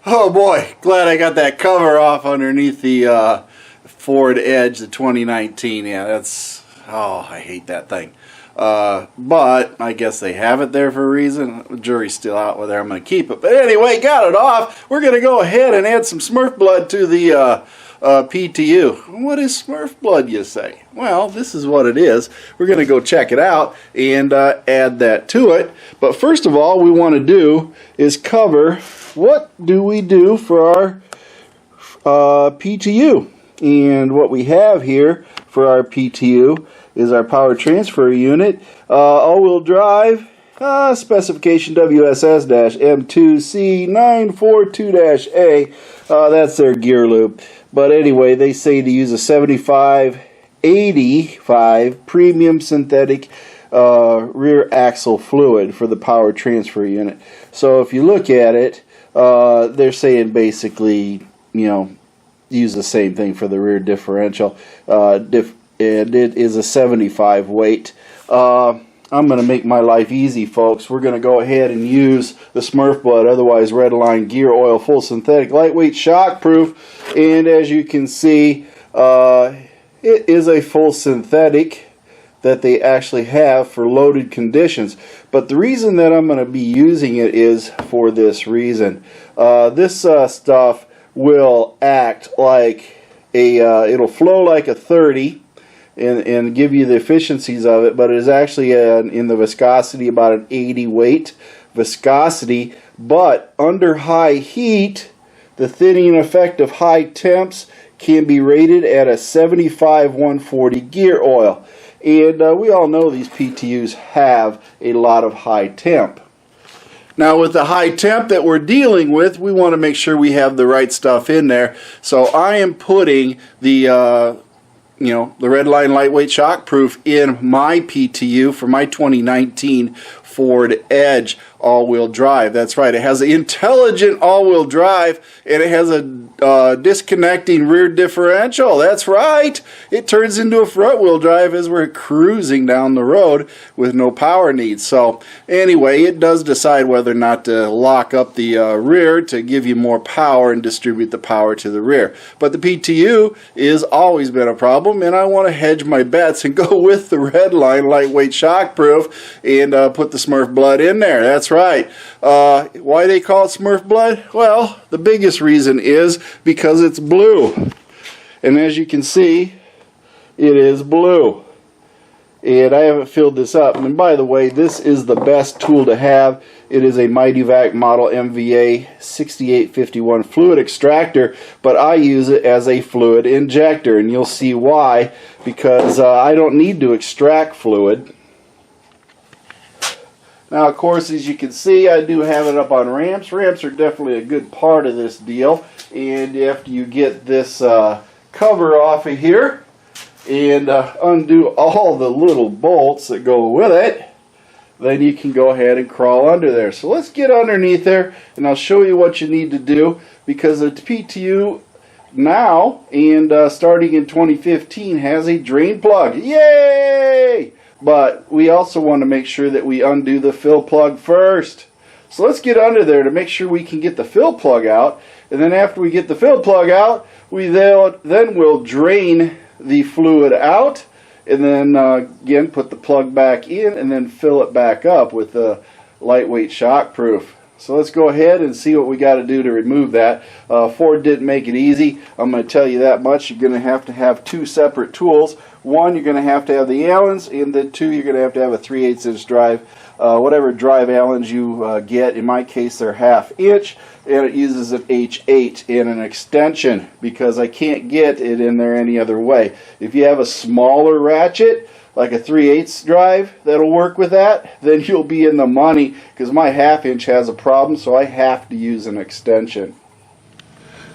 Oh boy, glad I got that cover off underneath the Ford Edge, the 2019. Yeah, that's, oh, I hate that thing. But I guess they have it there for a reason. The jury's still out whether I'm going to keep it. But anyway, got it off. We're going to go ahead and add some Smurf blood to the PTU. What is Smurf blood, you say? Well, this is what it is. We're going to go check it out and add that to it. But first of all, we want to do is cover what do we do for our PTU. And what we have here for our PTU is our power transfer unit, all-wheel drive, specification WSS-M2C942-A. That's their gear loop. But anyway, they say to use a 7585 premium synthetic rear axle fluid for the power transfer unit. So if you look at it, they're saying basically, you know, use the same thing for the rear differential. And it is a 75 weight. I'm going to make my life easy, folks. We're going to go ahead and use the Smurf blood, otherwise Redline Gear Oil Full Synthetic Lightweight Shockproof. And as you can see, it is a full synthetic that they actually have for loaded conditions. But the reason that I'm going to be using it is for this reason. This stuff will act like it'll flow like a 30 and give you the efficiencies of it, but it is actually in the viscosity about an 80 weight viscosity. But under high heat, the thinning effect of high temps can be rated at a 75-140 gear oil. And we all know these PTUs have a lot of high temp. Now with the high temp that we're dealing with, we want to make sure we have the right stuff in there. So I am putting the the Redline Lightweight Shockproof in my PTU for my 2019 Ford Edge all-wheel drive. That's right, it has an intelligent all-wheel drive, and it has a disconnecting rear differential. That's right, it turns into a front-wheel drive as we're cruising down the road with no power needs. So anyway, it does decide whether or not to lock up the rear to give you more power and distribute the power to the rear. But the PTU has always been a problem, and I want to hedge my bets and go with the Redline Lightweight Shockproof and put the Smurf blood in there. That's right. Why they call it Smurf blood? Well, the biggest reason is because it's blue. And as you can see, it is blue. And I haven't filled this up. And by the way, this is the best tool to have. It is a Mightyvac model MVA 6851 fluid extractor, but I use it as a fluid injector, and you'll see why, because I don't need to extract fluid. Now, of course, as you can see, I do have it up on ramps. Ramps are definitely a good part of this deal. And after you get this cover off of here and undo all the little bolts that go with it, then you can go ahead and crawl under there. So let's get underneath there, and I'll show you what you need to do, because the PTU now and starting in 2015 has a drain plug. Yay! But we also want to make sure that we undo the fill plug first. So let's get under there to make sure we can get the fill plug out. And then after we get the fill plug out, we then will drain the fluid out. And then again put the plug back in and then fill it back up with the lightweight shockproof. So let's go ahead and see what we got to do to remove that. Ford didn't make it easy. I'm going to tell you that much. You're going to have two separate tools. One, you're going to have the Allens, and then two, you're going to have a 3/8 inch drive. Whatever drive Allens you get, in my case they're 1/2 inch, and it uses an H8 and an extension because I can't get it in there any other way. If you have a smaller ratchet, like a 3/8 drive that'll work with that, then you'll be in the money, because my 1/2 inch has a problem, so I have to use an extension.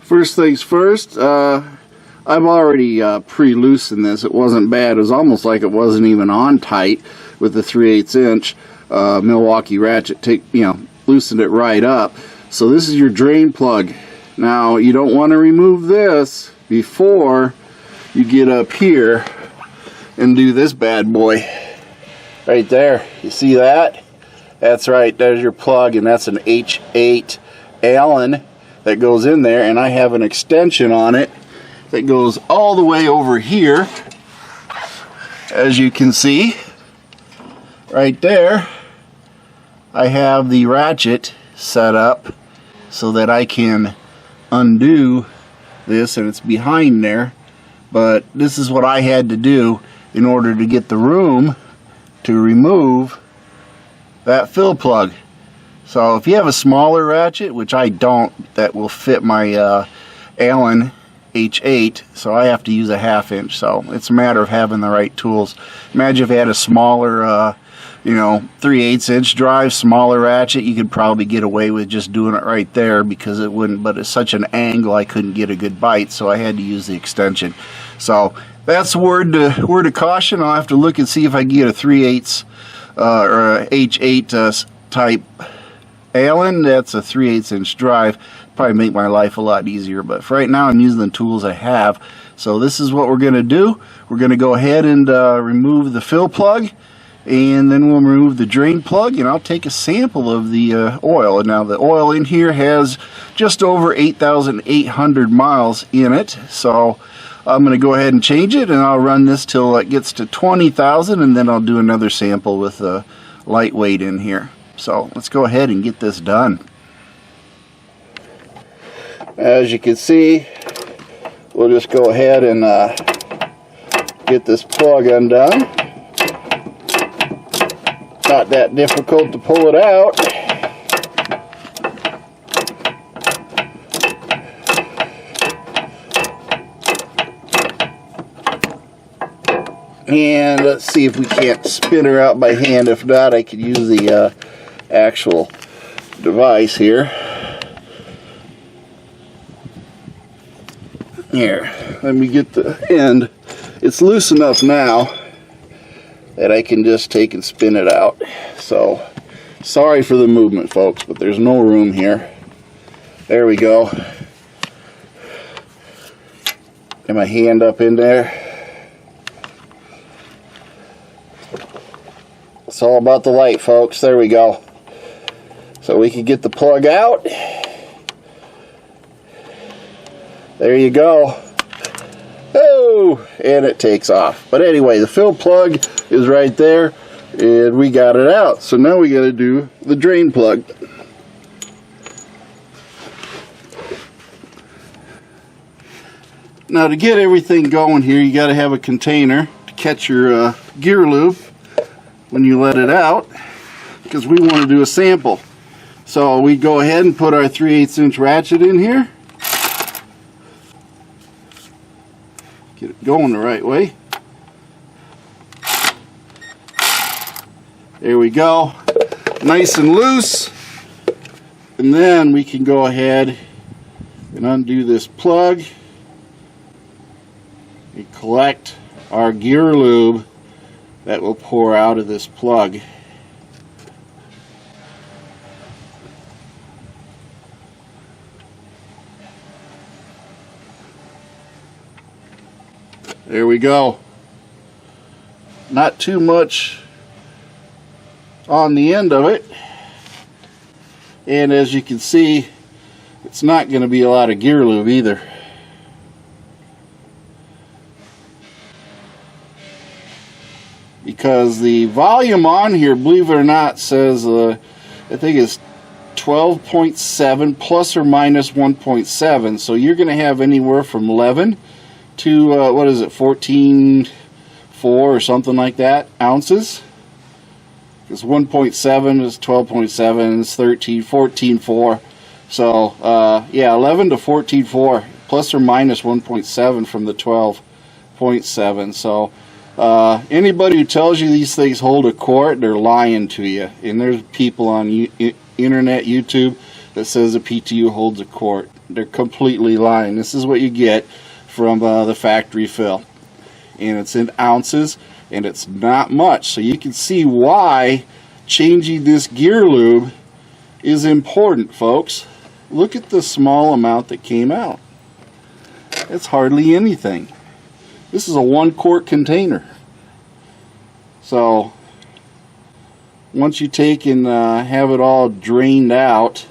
First things first, I've already pre-loosened this. It wasn't bad. It was almost like it wasn't even on tight with the 3/8 inch Milwaukee ratchet. Loosened it right up. So this is your drain plug. Now you don't want to remove this before you get up here and do this bad boy right there. You see that? That's right, there's your plug, and that's an H8 Allen that goes in there, and I have an extension on it that goes all the way over here. As you can see right there, I have the ratchet set up so that I can undo this, and it's behind there. But this is what I had to do in order to get the room to remove that fill plug. So if you have a smaller ratchet, which I don't, that will fit my Allen H8, so I have to use a 1/2 inch. So it's a matter of having the right tools. Imagine if you had a smaller 3/8 inch drive, smaller ratchet, you could probably get away with just doing it right there, because it wouldn't, but it's such an angle I couldn't get a good bite, so I had to use the extension. So that's word of caution. I'll have to look and see if I can get a 3/8 or a H8 type Allen. That's a 3/8 inch drive. Probably make my life a lot easier, but for right now I'm using the tools I have. So this is what we're going to do. We're going to go ahead and remove the fill plug, and then we'll remove the drain plug, and I'll take a sample of the oil. Now the oil in here has just over 8,800 miles in it, so I'm going to go ahead and change it, and I'll run this till it gets to 20,000, and then I'll do another sample with a lightweight in here. So let's go ahead and get this done. As you can see, we'll just go ahead and get this plug undone. Not that difficult to pull it out. And let's see if we can't spin her out by hand. If not, I could use the actual device here. Here, let me get the end. It's loose enough now that I can just take and spin it out. So, sorry for the movement, folks, but there's no room here. There we go. Get my hand up in there. It's all about the light, folks. There we go. So we can get the plug out. There you go. Oh, and it takes off. But anyway, the fill plug is right there, and we got it out. So now we got to do the drain plug. Now to get everything going here, you got to have a container to catch your gear lube when you let it out, because we want to do a sample. So we go ahead and put our 3/8 inch ratchet in here. Get it going the right way. There we go. Nice and loose. And then we can go ahead and undo this plug and collect our gear lube that will pour out of this plug. There we go. Not too much on the end of it. And as you can see, it's not going to be a lot of gear lube either. Because the volume on here, believe it or not, says I think it's 12.7 plus or minus 1.7. So you're going to have anywhere from 11 to what is it, 14.4 or something like that ounces. Because 1.7 is 12.7, is 13, 14.4. So yeah, 11 to 14.4 plus or minus 1.7 from the 12.7. So anybody who tells you these things hold a quart, they're lying to you. And there's people on internet, YouTube, that says a PTU holds a quart. They're completely lying. This is what you get from the factory fill, and it's in ounces, and it's not much. So you can see why changing this gear lube is important, folks. Look at the small amount that came out. It's hardly anything. This is a 1-quart container. So once you take and have it all drained out,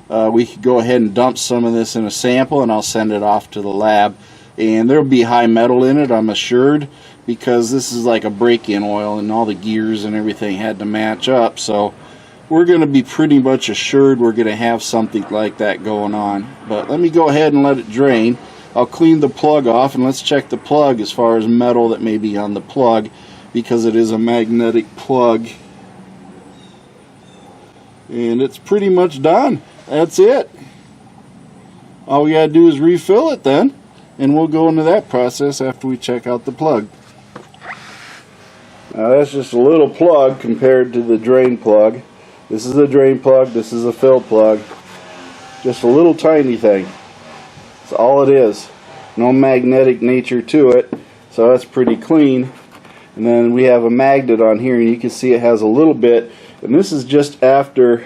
we could go ahead and dump some of this in a sample, and I'll send it off to the lab. And there'll be high metal in it, I'm assured, because this is like a break-in oil and all the gears and everything had to match up. So we're going to be pretty much assured we're going to have something like that going on. But let me go ahead and let it drain. I'll clean the plug off, and let's check the plug as far as metal that may be on the plug, because it is a magnetic plug. And it's pretty much done. That's it. All we gotta do is refill it then, and we'll go into that process after we check out the plug. Now that's just a little plug compared to the drain plug. This is a drain plug, this is a fill plug. Just a little tiny thing. That's all it is. No magnetic nature to it, so that's pretty clean. And then we have a magnet on here, and you can see it has a little bit, and this is just after.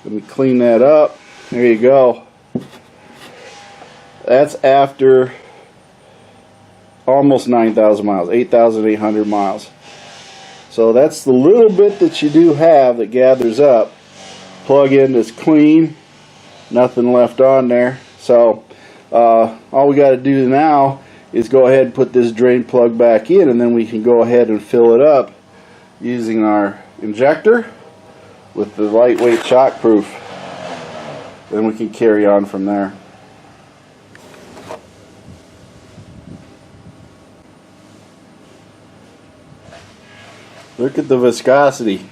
Let me clean that up. There you go. That's after almost 9,000 miles, 8,800 miles. So that's the little bit that you do have that gathers up. Plug in is clean, nothing left on there. So all we got to do now is go ahead and put this drain plug back in, and then we can go ahead and fill it up using our injector with the lightweight shockproof. Then we can carry on from there. Look at the viscosity.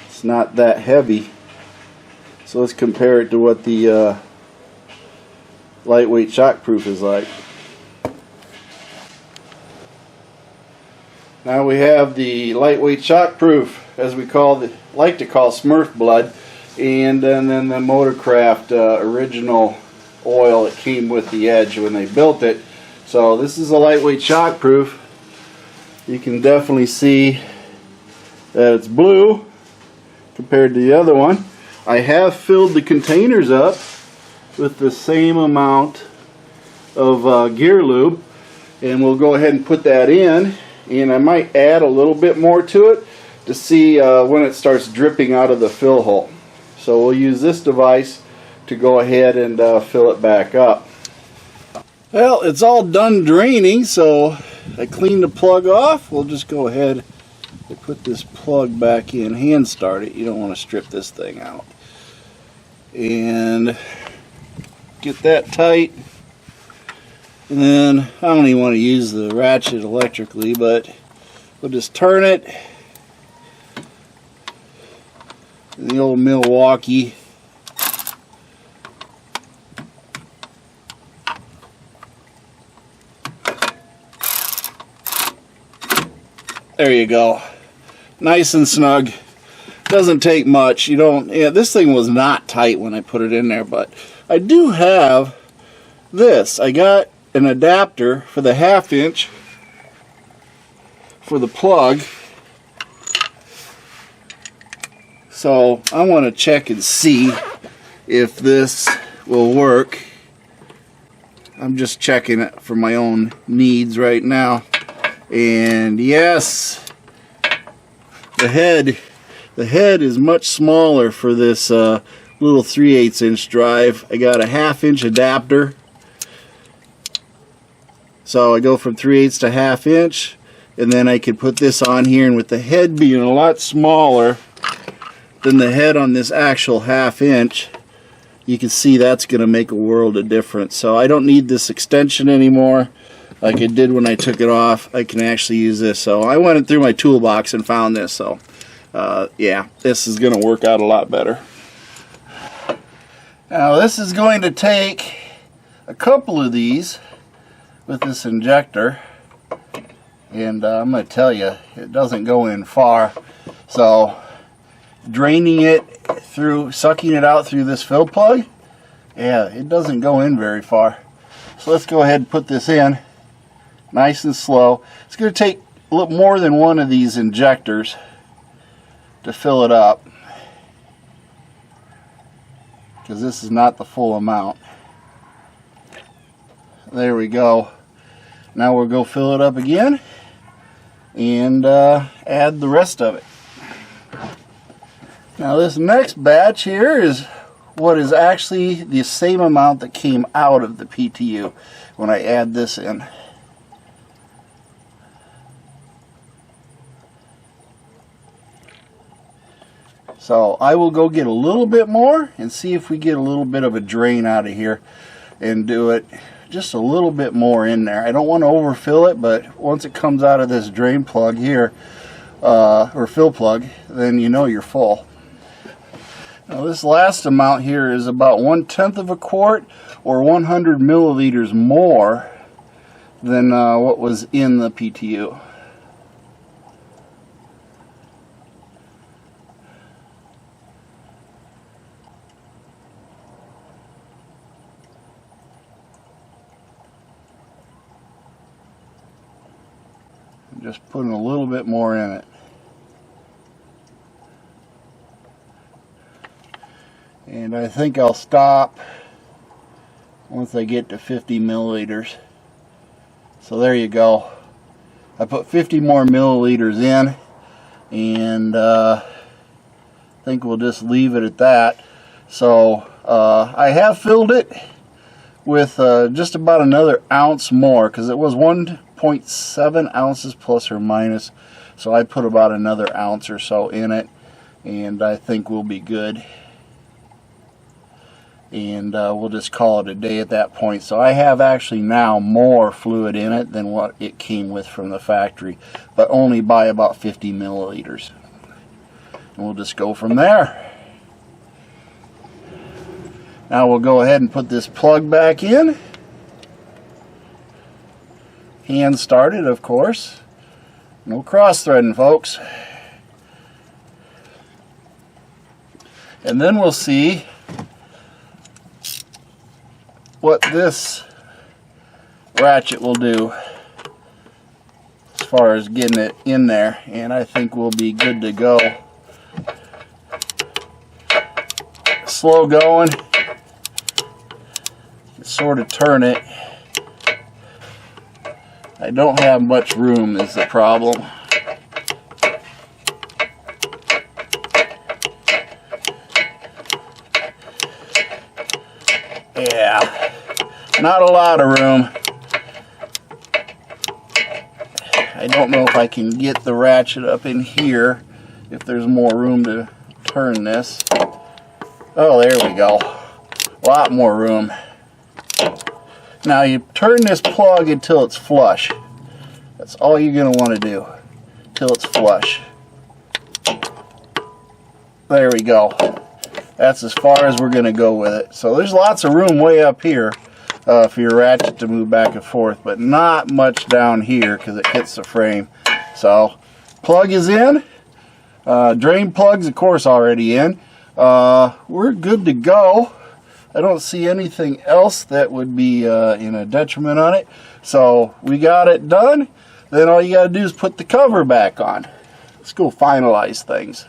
It's not that heavy. So let's compare it to what the lightweight shockproof is like. Now we have the lightweight shockproof, as we like to call Smurf blood, and then the Motorcraft original oil that came with the Edge when they built it. So this is a lightweight shockproof. You can definitely see that it's blue compared to the other one. I have filled the containers up with the same amount of gear lube, and we'll go ahead and put that in, and I might add a little bit more to it to see when it starts dripping out of the fill hole. So we'll use this device to go ahead and fill it back up. Well, it's all done draining, so I cleaned the plug off. We'll just go ahead and put this plug back in. Hand start it. You don't want to strip this thing out. And get that tight. And then I don't even want to use the ratchet electrically, but we'll just turn it. The old Milwaukee. There you go. Nice and snug. Doesn't take much. You don't. Yeah, this thing was not tight when I put it in there, but I do have this. I got an adapter for the 1/2 inch for the plug. So I want to check and see if this will work. I'm just checking it for my own needs right now. And yes, the head is much smaller for this little 3/8 inch drive. I got a 1/2 inch adapter, so I go from 3/8 to 1/2 inch, and then I could put this on here, and with the head being a lot smaller than the head on this actual 1/2 inch, you can see that's going to make a world of difference. So I don't need this extension anymore like I did when I took it off. I can actually use this. So I went through my toolbox and found this. So yeah, this is going to work out a lot better. Now this is going to take a couple of these with this injector, and I'm going to tell you, it doesn't go in far. So draining it through, sucking it out through this fill plug, yeah, it doesn't go in very far. So let's go ahead and put this in nice and slow. It's going to take a little more than one of these injectors to fill it up, because this is not the full amount. There we go. Now we'll go fill it up again and add the rest of it. Now this next batch here is what is actually the same amount that came out of the PTU when I add this in. So I will go get a little bit more and see if we get a little bit of a drain out of here and do it just a little bit more in there. I don't want to overfill it, but once it comes out of this drain plug here, or fill plug, then you know you're full. Now this last amount here is about 1/10 of a quart or 100 milliliters more than what was in the PTU. I'm just putting a little bit more in it. And I think I'll stop once I get to 50 milliliters. So there you go. I put 50 more milliliters in, and I think we'll just leave it at that. So I have filled it with just about another ounce more, because it was 1.7 ounces plus or minus. So I put about another ounce or so in it, and I think we'll be good. And we'll just call it a day at that point. So I have actually now more fluid in it than what it came with from the factory, but only by about 50 milliliters. And we'll just go from there. Now we'll go ahead and put this plug back in. Hand started, of course. No cross threading, folks. And then we'll see what this ratchet will do as far as getting it in there, and I think we'll be good to go. Slow going, sort of turn it. I don't have much room is the problem. Yeah. Not a lot of room. I don't know if I can get the ratchet up in here, if there's more room to turn this. Oh, there we go. A lot more room. Now you turn this plug until it's flush. That's all you're going to want to do, till it's flush. There we go. That's as far as we're going to go with it. So there's lots of room way up here for your ratchet to move back and forth, but not much down here because it hits the frame. So plug is in. Drain plug's of course already in. We're good to go. I don't see anything else that would be in a detriment on it. So we got it done. Then all you got to do is put the cover back on. Let's go finalize things.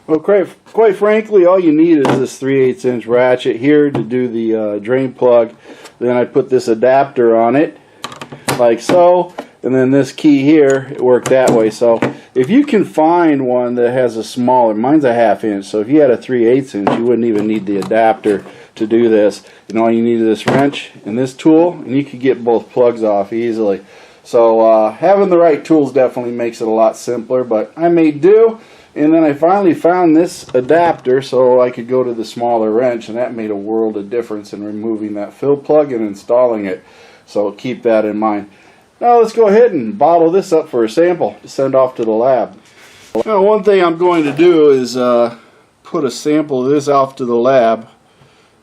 Well, quite frankly, all you need is this 3/8 inch ratchet here to do the drain plug. Then I put this adapter on it, like so, and then this key here, it worked that way. So if you can find one that has a smaller, mine's a 1/2 inch, so if you had a 3/8 inch, you wouldn't even need the adapter to do this. And all you need is this wrench and this tool, and you could get both plugs off easily. So having the right tools definitely makes it a lot simpler, but I made do. And then I finally found this adapter so I could go to the smaller wrench, and that made a world of difference in removing that fill plug and installing it. So keep that in mind. Now let's go ahead and bottle this up for a sample to send off to the lab. Now one thing I'm going to do is put a sample of this off to the lab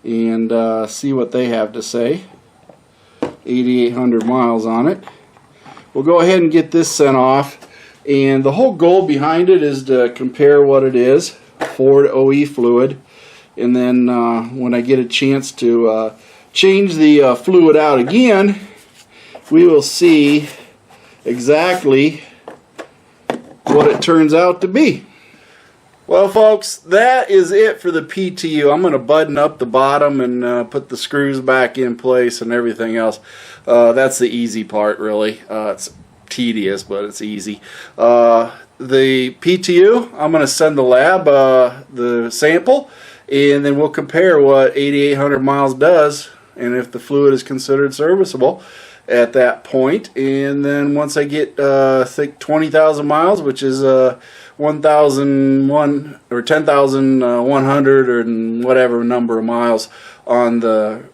and see what they have to say. 8,800 miles on it. We'll go ahead and get this sent off. And the whole goal behind it is to compare what it is, Ford OE fluid, and then when I get a chance to change the fluid out again, we will see exactly what it turns out to be. Well folks, that is it for the PTU. I'm going to button up the bottom and put the screws back in place and everything else. That's the easy part really. It's tedious, but it's easy. the PTU, I'm going to send the lab the sample, and then we'll compare what 8,800 miles does and if the fluid is considered serviceable at that point. And then once I get I think 20,000 miles, which is 1,001 or 10,100 or whatever number of miles on the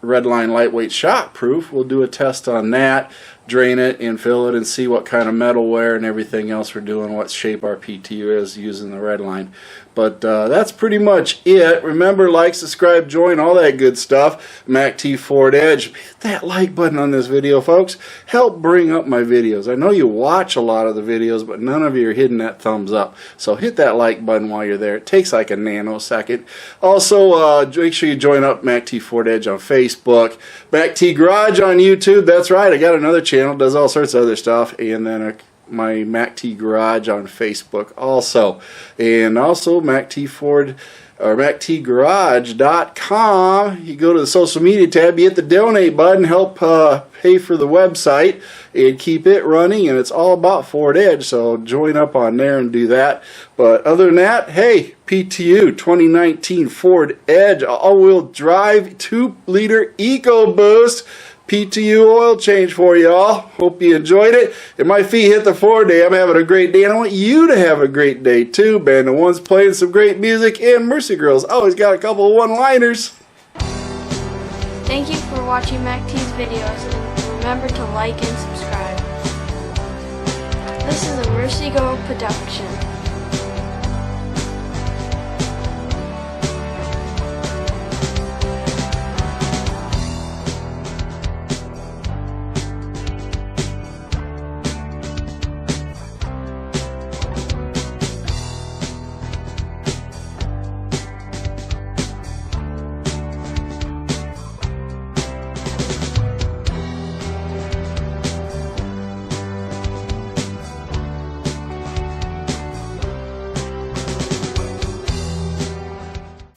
Redline lightweight shockproof, we'll do a test on that, drain it and fill it and see what kind of metal wear and everything else we're doing, what shape our PTU is using the Redline. But that's pretty much it. Remember, like, subscribe, join, all that good stuff. MACT Ford Edge. Hit that like button on this video, folks. Help bring up my videos. I know you watch a lot of the videos, but none of you are hitting that thumbs up. So hit that like button while you're there. It takes like a nanosecond. Also, make sure you join up MACT Ford Edge on Facebook. MACT Garage on YouTube. That's right. I got another channel. Does all sorts of other stuff. And then my MACT Garage on Facebook also. And also MACT Ford or MACTgarage.com. You go to the social media tab, you hit the donate button, help pay for the website and keep it running, and it's all about Ford Edge, so join up on there and do that. But other than that, hey, PTU 2019 Ford Edge all-wheel drive 2-liter Ecoboost PTU oil change for y'all. Hope you enjoyed it. If my feet hit the floor today, I'm having a great day, and I want you to have a great day too. Band of One's playing some great music, and Mercy Girls always got a couple of one-liners. Thank you for watching MACT's videos, and remember to like and subscribe. This is a Mercy Girl production.